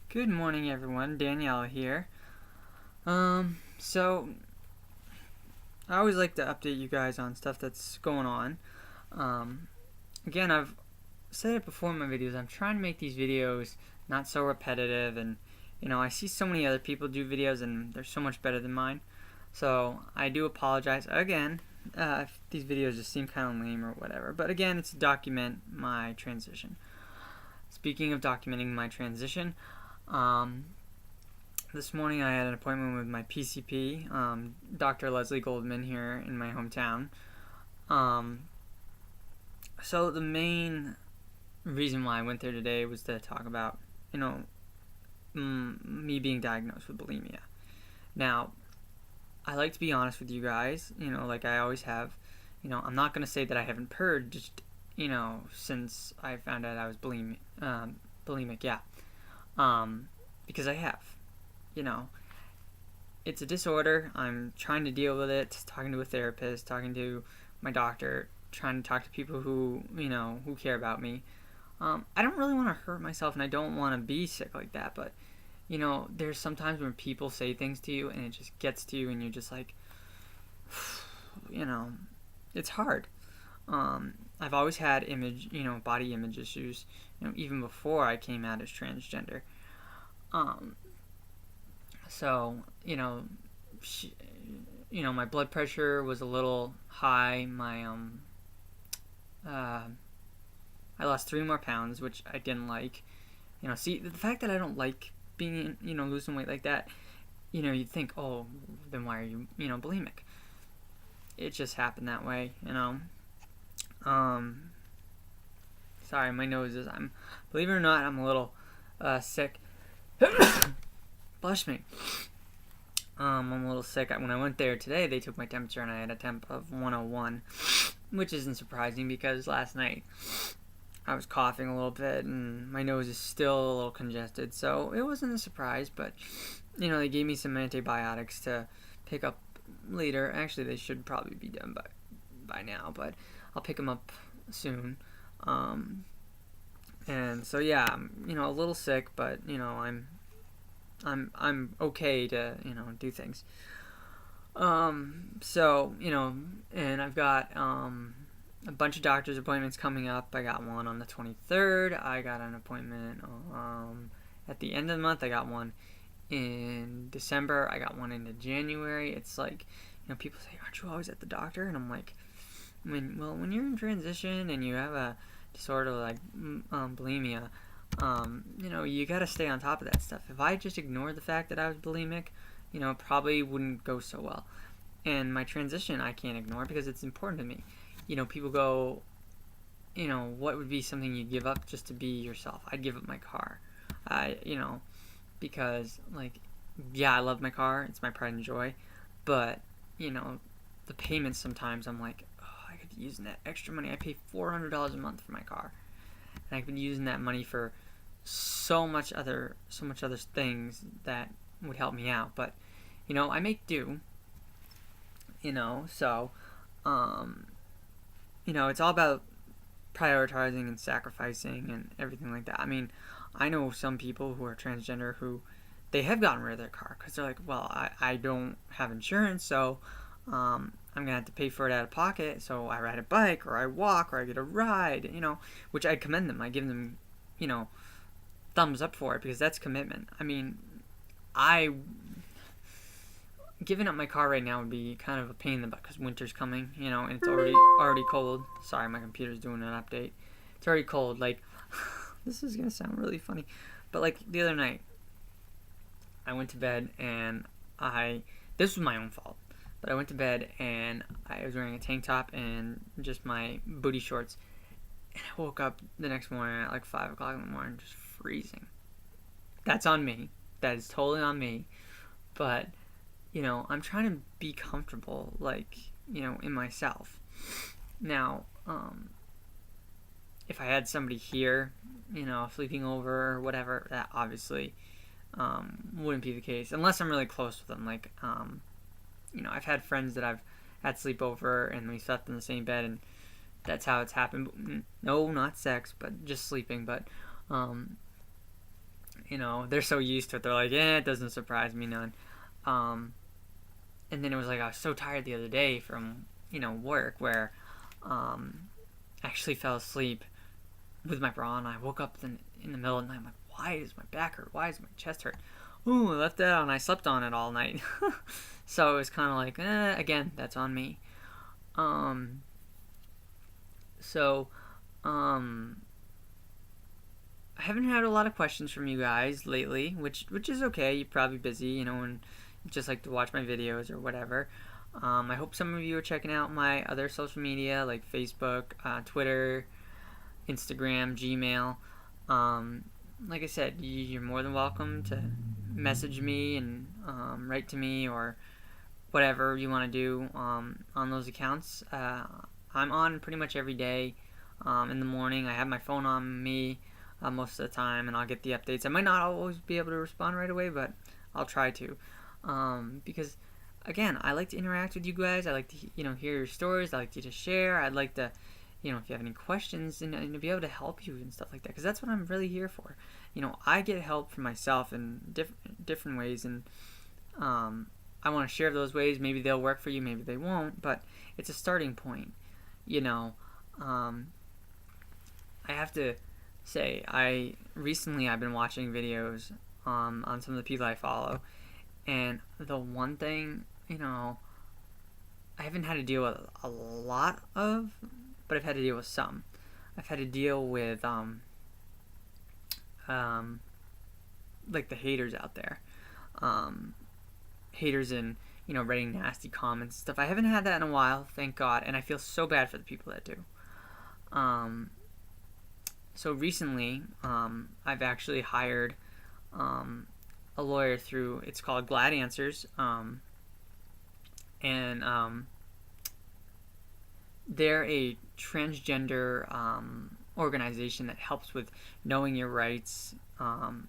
Good morning, everyone. Daniella here. So I always like to update you guys on stuff that's going on. Um, Again, I've said it before in my videos. I'm trying to make these videos not so repetitive, and I see so many other people do videos, and they're so much better than mine. So I do apologize again if these videos just seem kind of lame or whatever. But again, it's to document my transition. Speaking of documenting my transition, um, this morning I had an appointment with my PCP, Dr. Leslie Goldman here in my hometown. Um, so the main reason why I went there today was to talk about, me being diagnosed with bulimia. Now, I like to be honest with you guys, like I always have. I'm not going to say that I haven't purged, since I found out I was bulimic, yeah. Because I have. You know, it's a disorder. I'm trying to deal with it, talking to a therapist, talking to my doctor, trying to talk to people who, who care about me. I don't really want to hurt myself, and I don't want to be sick like that, but, there's sometimes when people say things to you and it just gets to you and you're just like, it's hard. I've always had body image issues, even before I came out as transgender. So, my blood pressure was a little high. I lost 3 more pounds, which I didn't like. See, the fact that I don't like being, losing weight like that, you'd think, oh, then why are you, bulimic? It just happened that way, Sorry, my nose is, believe it or not, I'm a little, sick. Blush me. I'm a little sick. When I went there today, they took my temperature and I had a temp of 101, which isn't surprising because last night I was coughing a little bit and my nose is still a little congested, so it wasn't a surprise, but they gave me some antibiotics to pick up later. Actually, they should probably be done by now, but I'll pick them up soon. And so yeah, I'm a little sick, but I'm okay to do things. So and I've got a bunch of doctor's appointments coming up. I got one on the 23rd. I got an appointment at the end of the month. I got one in December. I got one into January. It's like, people say, aren't you always at the doctor? And I'm like, when you're in transition and you have a disorder like bulimia, you gotta stay on top of that stuff. If I just ignored the fact that I was bulimic, it probably wouldn't go so well. And my transition I can't ignore because it's important to me. People go, what would be something you'd give up just to be yourself? I'd give up my car. Because, yeah, I love my car. It's my pride and joy. But, the payments sometimes I'm like, oh, I could be using that extra money. I pay $400 a month for my car. And I could be using that money for so much other things that would help me out. But, I make do. So, it's all about prioritizing and sacrificing and everything like that. I mean, I know some people who are transgender who they have gotten rid of their car because they're like, well, I don't have insurance, so I'm going to have to pay for it out of pocket, so I ride a bike or I walk or I get a ride, which I commend them. I give them, thumbs up for it because that's commitment. I mean, giving up my car right now would be kind of a pain in the butt because winter's coming, and it's already cold. Sorry, my computer's doing an update. It's already cold. Like, this is gonna sound really funny, but like the other night, I went to bed and this was my own fault, but I went to bed and I was wearing a tank top and just my booty shorts, and I woke up the next morning at like 5 o'clock in the morning just freezing. That's on me. That is totally on me, but I'm trying to be comfortable, in myself. Now, if I had somebody here, sleeping over or whatever, that obviously wouldn't be the case, unless I'm really close with them. I've had friends that I've had sleepover and we slept in the same bed, and that's how it's happened. No, not sex, but just sleeping. But, they're so used to it. They're like, it doesn't surprise me none. And then it was like I was so tired the other day from, work where I actually fell asleep with my bra on. I woke up in the middle of the night. I'm like, why does my back hurt? Why does my chest hurt? Ooh, I left it out and I slept on it all night. So it was kind of like, again, that's on me. So, I haven't had a lot of questions from you guys lately, which is okay. You're probably busy, and you just like to watch my videos or whatever. I hope some of you are checking out my other social media like Facebook, Twitter, Instagram, Gmail. Like I said, you're more than welcome to message me and write to me or whatever you want to do on those accounts. I'm on pretty much every day in the morning. I have my phone on me most of the time, and I'll get the updates. I might not always be able to respond right away, but I'll try to. Because, again, I like to interact with you guys. I like to hear your stories. I like to share. I'd like to, if you have any questions, and to be able to help you and stuff like that. Because that's what I'm really here for. I get help for myself in different ways, and I want to share those ways. Maybe they'll work for you, maybe they won't, but it's a starting point. I have to say, I've been watching videos on some of the people I follow, and the one thing, I haven't had to deal with a lot of, but I've had to deal with some. I've had to deal with like the haters out there. Haters and writing nasty comments and stuff. I haven't had that in a while, thank God, and I feel so bad for the people that do. So recently, I've actually hired a lawyer through, it's called Glad Answers, and they're a transgender organization that helps with knowing your rights,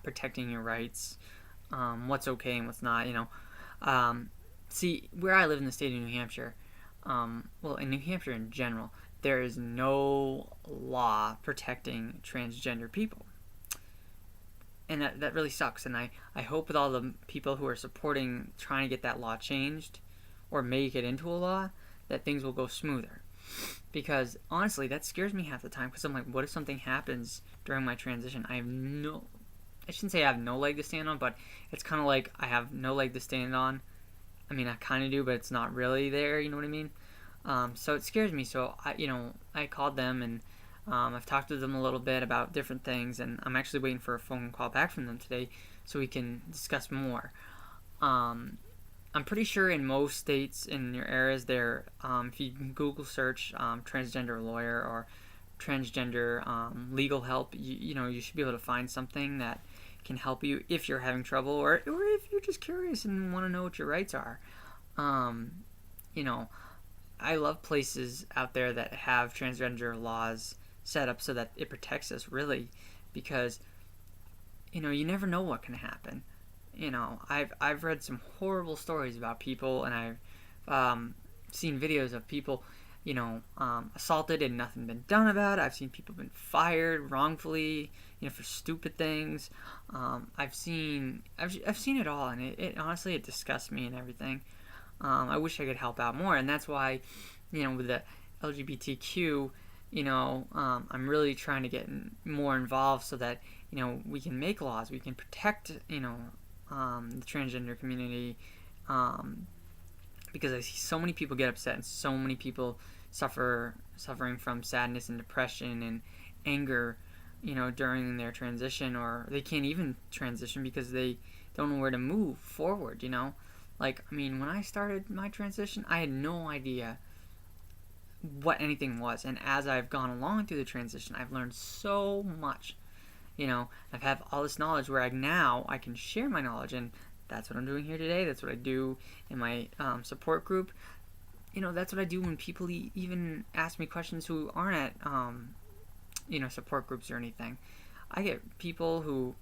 protecting your rights, what's okay and what's not. See, where I live in the state of New Hampshire, well, in New Hampshire in general, there is no law protecting transgender people. And that really sucks. And I hope with all the people who are supporting trying to get that law changed or make it into a law, that things will go smoother. Because honestly, that scares me half the time, because I'm like, what if something happens during my transition? I shouldn't say I have no leg to stand on, but it's kind of like I have no leg to stand on. I mean, I kind of do, but it's not really there, you know what I mean? So it scares me. So I called them, and I've talked to them a little bit about different things, and I'm actually waiting for a phone call back from them today so we can discuss more. I'm pretty sure in most states in your areas there, if you can Google search transgender lawyer or transgender legal help, you should be able to find something that can help you if you're having trouble, or if you're just curious and want to know what your rights are. I love places out there that have transgender laws set up so that it protects us, really, because you never know what can happen. I've read some horrible stories about people, and I've seen videos of people assaulted and nothing been done about it. I've seen people been fired wrongfully, for stupid things. I've seen it all, and it honestly, it disgusts me and everything. I wish I could help out more, and that's why, with the LGBTQ, I'm really trying to get more involved so that, we can make laws, we can protect, the transgender community, because I see so many people get upset and so many people suffering from sadness and depression and anger, during their transition, or they can't even transition because they don't know where to move forward, when I started my transition, I had no idea what anything was, and as I've gone along through the transition, I've learned so much. I've had all this knowledge where I can share my knowledge, and that's what I'm doing here today. That's what I do in my support group. That's what I do when people even ask me questions who aren't at, support groups or anything. I get people who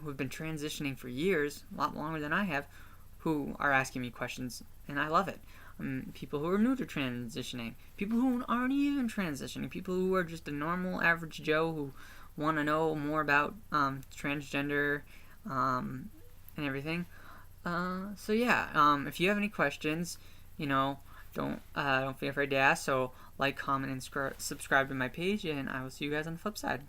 have been transitioning for years, a lot longer than I have, who are asking me questions, and I love it. People who are new to transitioning, people who aren't even transitioning, people who are just a normal average Joe who want to know more about transgender and everything. So yeah, if you have any questions, don't be afraid to ask. So like, comment, and subscribe to my page, and I will see you guys on the flip side.